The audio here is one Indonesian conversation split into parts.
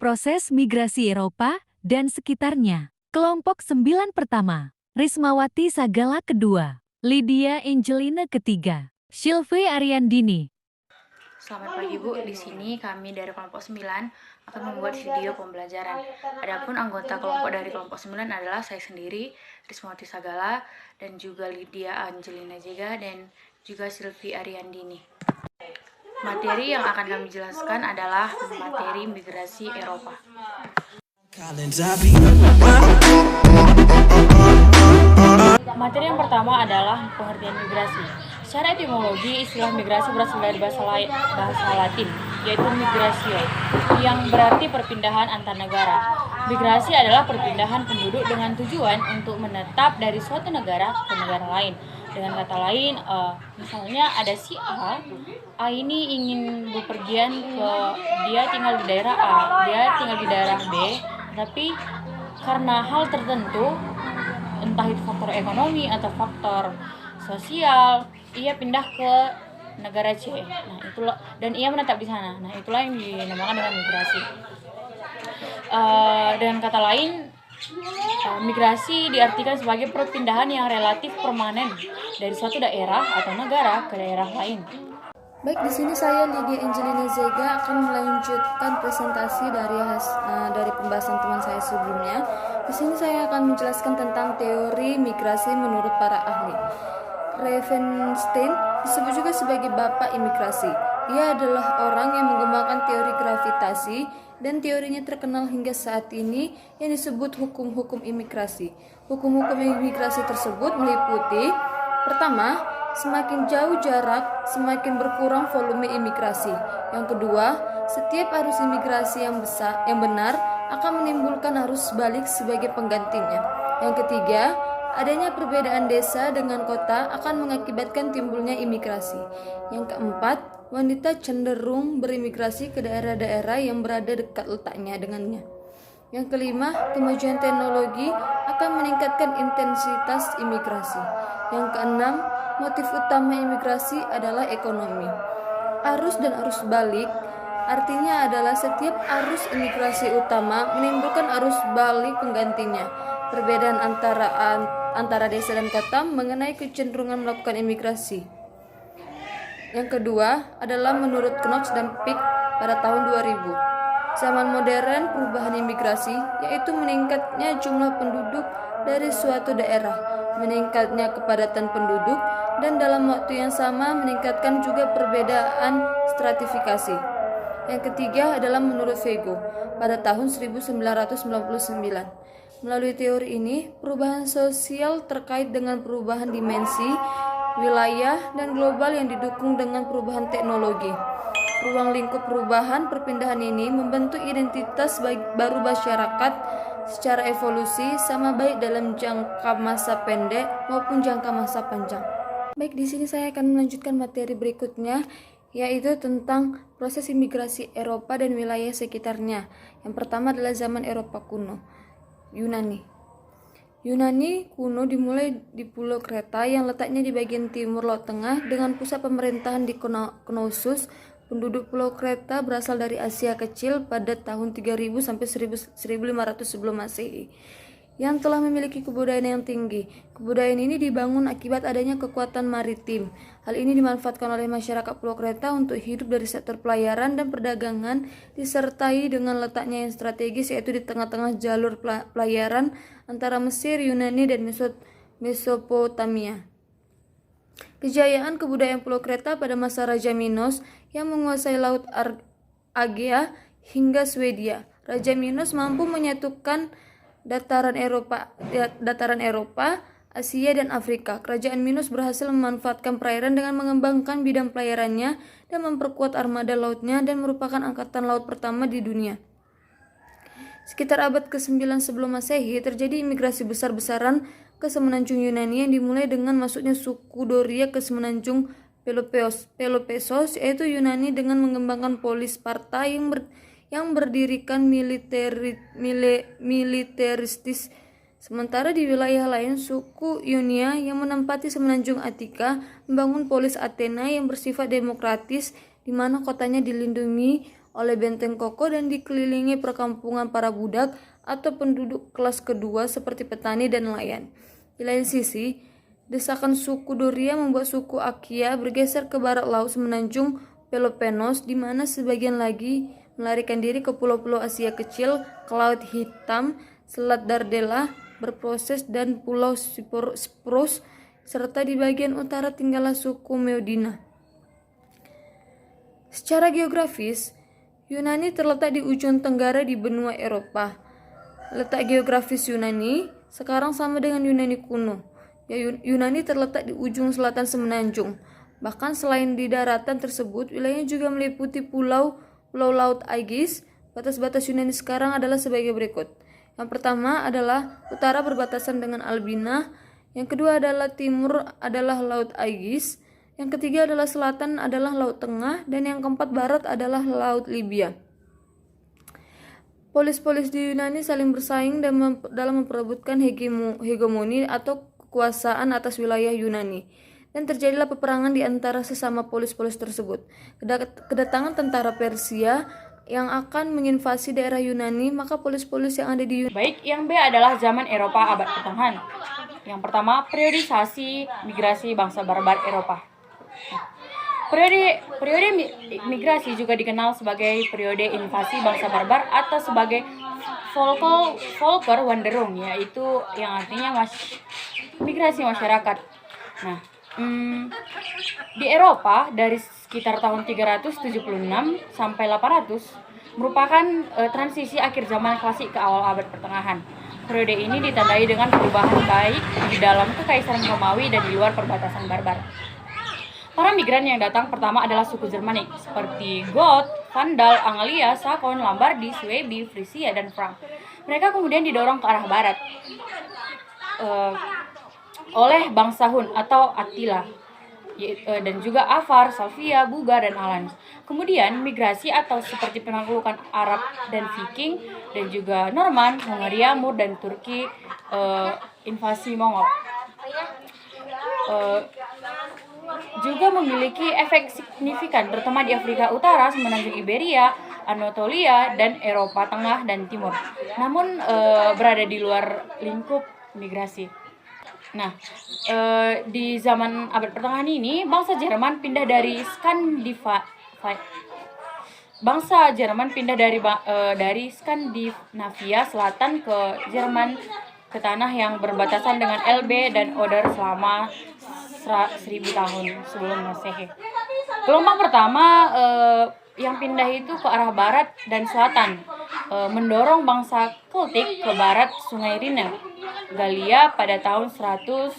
Proses migrasi Eropa dan sekitarnya. Kelompok 9 pertama, Rismawati Sagala kedua, Lydia Angelina ketiga, Sylvie Ariandini. Selamat pagi Bu, di sini kami dari kelompok 9 akan membuat video pembelajaran. Adapun anggota kelompok dari kelompok 9 adalah saya sendiri, Rismawati Sagala, dan juga Lydia Angelina Jega, dan juga Sylvie Ariandini. Materi yang akan kami jelaskan adalah materi migrasi Eropa. Materi yang pertama adalah pengertian migrasi. Secara etimologi, istilah migrasi berasal dari bahasa Latin, yaitu migratio, yang berarti perpindahan antar negara. Migrasi adalah perpindahan penduduk dengan tujuan untuk menetap dari suatu negara ke negara lain. Dengan kata lain, misalnya ada si A ini ingin bepergian dia tinggal di daerah A, dia tinggal di daerah B, tapi karena hal tertentu, entah itu faktor ekonomi atau faktor sosial, ia pindah ke negara C. Nah, itulah, dan ia menetap di sana. Nah, itulah yang dinamakan dengan migrasi. Dengan kata lain, migrasi diartikan sebagai perpindahan yang relatif permanen dari suatu daerah atau negara ke daerah lain. Baik, di sini saya Lydia Angelina Zega akan melanjutkan presentasi dari pembahasan teman saya sebelumnya. Di sini saya akan menjelaskan tentang teori migrasi menurut para ahli. Ravenstein disebut juga sebagai bapak imigrasi. Ia adalah orang yang mengembangkan teori gravitasi dan teorinya terkenal hingga saat ini yang disebut hukum-hukum imigrasi. Hukum-hukum imigrasi tersebut meliputi: pertama, semakin jauh jarak, semakin berkurang volume imigrasi. Yang kedua, setiap arus imigrasi yang benar akan menimbulkan arus balik sebagai penggantinya. Yang ketiga, adanya perbedaan desa dengan kota akan mengakibatkan timbulnya imigrasi. Yang keempat, wanita cenderung berimigrasi ke daerah-daerah yang berada dekat letaknya dengannya. Yang kelima, kemajuan teknologi akan meningkatkan intensitas imigrasi. Yang keenam, motif utama imigrasi adalah ekonomi. Arus dan arus balik artinya adalah setiap arus imigrasi utama menimbulkan arus balik penggantinya. Perbedaan antara desa dan kota mengenai kecenderungan melakukan imigrasi. Yang kedua adalah menurut Knox dan Pick pada tahun 2000. Zaman modern perubahan imigrasi yaitu meningkatnya jumlah penduduk dari suatu daerah, meningkatnya kepadatan penduduk, dan dalam waktu yang sama meningkatkan juga perbedaan stratifikasi. Yang ketiga adalah menurut Vego pada tahun 1999. Melalui teori ini, perubahan sosial terkait dengan perubahan dimensi, wilayah, dan global yang didukung dengan perubahan teknologi. Ruang lingkup perubahan perpindahan ini membentuk identitas baru masyarakat secara evolusi, sama baik dalam jangka masa pendek maupun jangka masa panjang. Baik, di sini saya akan melanjutkan materi berikutnya, yaitu tentang proses imigrasi Eropa dan wilayah sekitarnya. Yang pertama adalah zaman Eropa kuno. Yunani kuno dimulai di Pulau Kreta yang letaknya di bagian timur Laut Tengah dengan pusat pemerintahan di Knossos. Penduduk Pulau Kreta berasal dari Asia Kecil pada tahun 3000 sampai 1500 sebelum Masehi, yang telah memiliki kebudayaan yang tinggi. Kebudayaan ini dibangun akibat adanya kekuatan maritim. Hal ini dimanfaatkan oleh masyarakat Pulau Kreta untuk hidup dari sektor pelayaran dan perdagangan, disertai dengan letaknya yang strategis, yaitu di tengah-tengah jalur pelayaran antara Mesir, Yunani, dan Mesopotamia. Kejayaan kebudayaan Pulau Kreta pada masa Raja Minos yang menguasai Laut Aegea hingga Swedia. Raja Minos mampu menyatukan dataran Eropa, Asia, dan Afrika. Kerajaan Minos berhasil memanfaatkan perairan dengan mengembangkan bidang pelayarannya dan memperkuat armada lautnya, dan merupakan angkatan laut pertama di dunia. Sekitar abad ke-9 sebelum Masehi terjadi imigrasi besar-besaran ke semenanjung Yunani yang dimulai dengan masuknya suku Doria ke semenanjung Peloponnesos, yaitu Yunani, dengan mengembangkan polis Sparta yang berdirikan militeristis. Sementara di wilayah lain, suku Ionia yang menempati semenanjung Attika membangun polis Athena yang bersifat demokratis, di mana kotanya dilindungi oleh benteng kokoh dan dikelilingi perkampungan para budak atau penduduk kelas kedua seperti petani dan nelayan. Di lain sisi, desakan suku Doria membuat suku Akia bergeser ke barat laut semenanjung Peloponnes, di mana sebagian lagi melarikan diri ke pulau-pulau Asia Kecil, ke Laut Hitam, Selat Dardela berproses dan Pulau Spros, serta di bagian utara tinggallah suku Meudina. Secara geografis, Yunani terletak di ujung tenggara di benua Eropa. Letak geografis Yunani sekarang sama dengan Yunani kuno. Yunani terletak di ujung selatan semenanjung. Bahkan selain di daratan tersebut, wilayahnya juga meliputi pulau Laut Aegis. Batas-batas Yunani sekarang adalah sebagai berikut. Yang pertama adalah utara berbatasan dengan Albina. Yang kedua adalah timur adalah Laut Aegis. Yang ketiga adalah selatan adalah Laut Tengah. Dan yang keempat barat adalah Laut Libya. Polis-polis di Yunani saling bersaing dalam memperebutkan hegemoni atau kekuasaan atas wilayah Yunani. Dan terjadilah peperangan di antara sesama polis-polis tersebut. Kedatangan tentara Persia yang akan menginvasi daerah Yunani, maka polis-polis yang ada di Yunani. Baik, yang B adalah zaman Eropa abad pertengahan. Yang pertama, periodisasi migrasi bangsa barbar Eropa. Periode migrasi juga dikenal sebagai periode invasi bangsa barbar atau sebagai Volkerwanderung, yaitu yang artinya migrasi masyarakat. Nah, di Eropa dari sekitar tahun 376 sampai 800 merupakan transisi akhir zaman klasik ke awal abad pertengahan. Periode ini ditandai dengan perubahan baik di dalam kekaisaran Romawi dan di luar perbatasan barbar. Para migran yang datang pertama adalah suku Germanik seperti Goth, Vandal, Anglia, Sakon, Lombardi, Suebi, Frisia, dan Frank. Mereka kemudian didorong ke arah barat oleh bangsa Hun atau Attila dan juga Avar, Salvia, Buga, dan Alans. Kemudian migrasi atau seperti penaklukan Arab dan Viking dan juga Norman, Hungaria, Mur, dan Turki invasi Mongol. Juga memiliki efek signifikan terutama di Afrika Utara, semenanjung Iberia, Anatolia, dan Eropa Tengah dan Timur. Namun berada di luar lingkup migrasi. Nah, di zaman abad pertengahan ini bangsa Jerman pindah dari Skandinavia Selatan ke Jerman, ke tanah yang berbatasan dengan Elbe dan Oder selama 1000 tahun sebelum Masehi. Gelombang pertama yang pindah itu ke arah barat dan selatan, mendorong bangsa Keltik ke barat Sungai Rhine, Galia pada tahun 100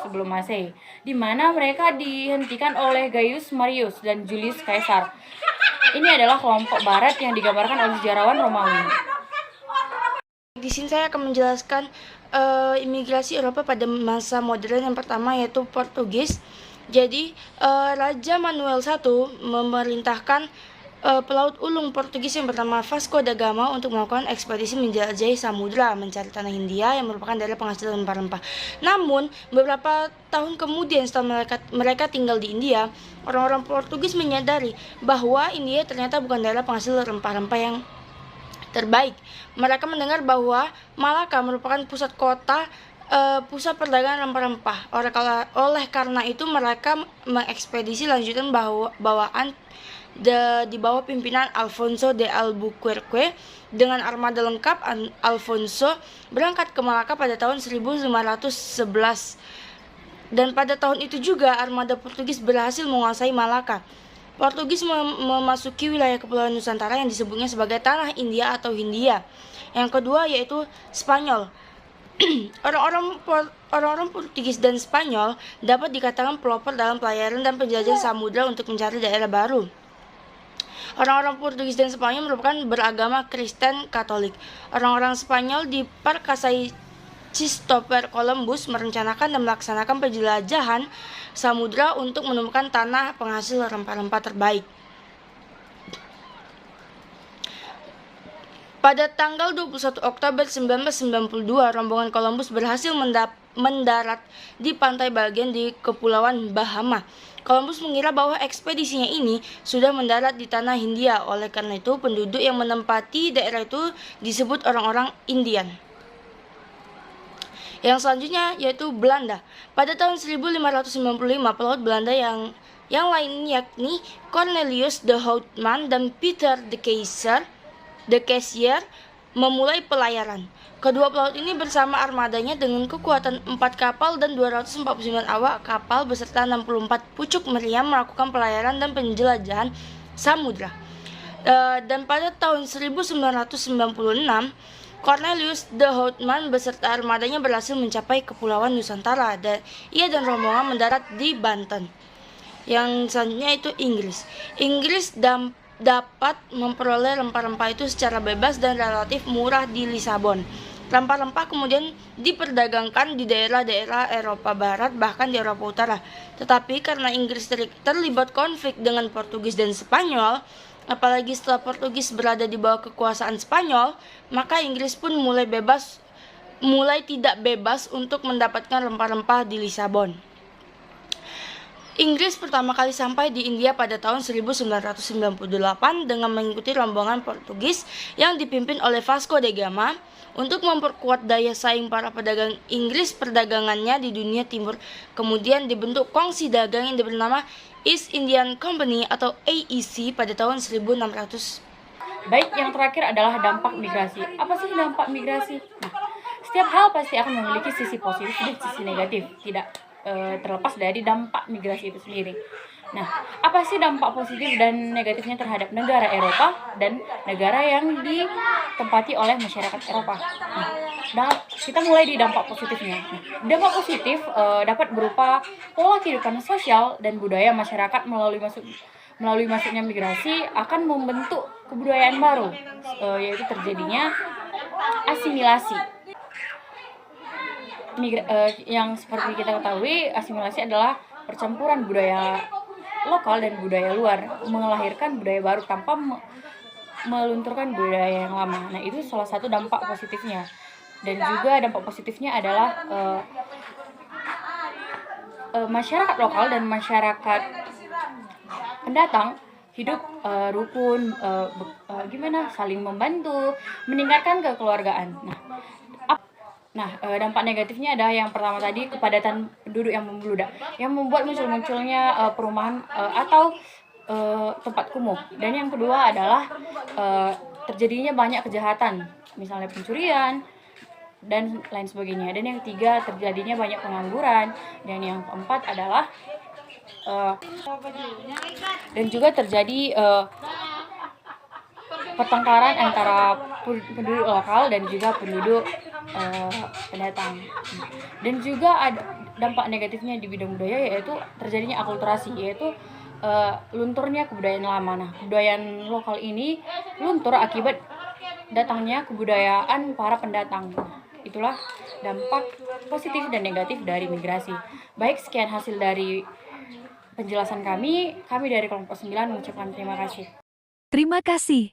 sebelum Masehi, di mana mereka dihentikan oleh Gaius Marius dan Julius Caesar. Ini adalah kelompok barat yang digambarkan oleh sejarawan Romawi. Di sini saya akan menjelaskan imigrasi Eropa pada masa modern. Yang pertama yaitu Portugis. Jadi Raja Manuel I memerintahkan pelaut ulung Portugis yang bernama Vasco da Gama untuk melakukan ekspedisi menjelajahi samudra mencari tanah Hindia yang merupakan daerah penghasil rempah-rempah. Namun beberapa tahun kemudian setelah mereka tinggal di India, orang-orang Portugis menyadari bahwa India ternyata bukan daerah penghasil rempah-rempah yang terbaik. Mereka mendengar bahwa Malaka merupakan pusat perdagangan rempah-rempah. Oleh karena itu mereka mengekspedisi lanjutan bawaan di bawah pimpinan Alfonso de Albuquerque. Dengan armada lengkap, Alfonso berangkat ke Malaka pada tahun 1511. Dan pada tahun itu juga armada Portugis berhasil menguasai Malaka. Portugis memasuki wilayah kepulauan Nusantara yang disebutnya sebagai Tanah India atau Hindia. Yang kedua yaitu Spanyol. Orang-orang Portugis dan Spanyol dapat dikatakan pelopor dalam pelayaran dan penjajahan samudra untuk mencari daerah baru. Orang-orang Portugis dan Spanyol merupakan beragama Kristen Katolik. Orang-orang Spanyol diperkasai Christopher Columbus merencanakan dan melaksanakan penjelajahan samudra untuk menemukan tanah penghasil rempah-rempah terbaik. Pada tanggal 21 Oktober 1992, rombongan Columbus berhasil mendarat di pantai bagian di Kepulauan Bahama. Columbus mengira bahwa ekspedisinya ini sudah mendarat di tanah Hindia. Oleh karena itu, penduduk yang menempati daerah itu disebut orang-orang Indian. Yang selanjutnya yaitu Belanda. Pada tahun 1595, pelaut Belanda yang lain yakni Cornelius de Houtman dan Peter de Keyser memulai pelayaran. Kedua pelaut ini bersama armadanya dengan kekuatan 4 kapal dan 249 awak kapal beserta 64 pucuk meriam melakukan pelayaran dan penjelajahan samudra. Dan pada tahun 1996, Cornelius de Houtman beserta armadanya berhasil mencapai Kepulauan Nusantara dan ia dan rombongan mendarat di Banten. Yang selanjutnya itu Inggris. Inggris dapat memperoleh rempah-rempah itu secara bebas dan relatif murah di Lisabon. Rempah-rempah kemudian diperdagangkan di daerah-daerah Eropa Barat bahkan di Eropa Utara. Tetapi karena Inggris terlibat konflik dengan Portugis dan Spanyol, apalagi setelah Portugis berada di bawah kekuasaan Spanyol, maka Inggris pun mulai tidak bebas untuk mendapatkan rempah-rempah di Lisabon. Inggris pertama kali sampai di India pada tahun 1998 dengan mengikuti rombongan Portugis yang dipimpin oleh Vasco da Gama. Untuk memperkuat daya saing para pedagang Inggris perdagangannya di dunia timur, kemudian dibentuk kongsi dagang yang bernama East Indian Company atau AEC pada tahun 1600. Baik, yang terakhir adalah dampak migrasi. Apa sih dampak migrasi? Nah, setiap hal pasti akan memiliki sisi positif dan sisi negatif, tidak terlepas dari dampak migrasi itu sendiri. Nah, apa sih dampak positif dan negatifnya terhadap negara Eropa dan negara yang ditempati oleh masyarakat Eropa? Nah, kita mulai di dampak positifnya. Dampak positif dapat berupa pola kehidupan sosial dan budaya masyarakat melalui masuknya migrasi akan membentuk kebudayaan baru, yaitu terjadinya asimilasi. Yang seperti kita ketahui, asimilasi adalah percampuran budaya lokal dan budaya luar, melahirkan budaya baru tanpa melunturkan budaya yang lama. Nah, itu salah satu dampak positifnya. Dan juga dampak positifnya adalah masyarakat lokal dan masyarakat pendatang hidup rukun, saling membantu, meningkatkan kekeluargaan. Nah, dampak negatifnya adalah yang pertama tadi, kepadatan penduduk yang membludak, yang membuat munculnya perumahan atau tempat kumuh. Dan yang kedua adalah terjadinya banyak kejahatan, misalnya pencurian dan lain sebagainya. Dan yang ketiga, terjadinya banyak pengangguran. Dan yang keempat adalah dan juga terjadi pertengkaran antara penduduk lokal dan juga penduduk pendatang. Dan juga ada dampak negatifnya di bidang budaya, yaitu terjadinya akulturasi, yaitu lunturnya kebudayaan lama. Nah, kebudayaan lokal ini luntur akibat datangnya kebudayaan para pendatang. Itulah dampak positif dan negatif dari migrasi. Baik, sekian hasil dari penjelasan kami dari kelompok 9 mengucapkan terima kasih. Terima kasih.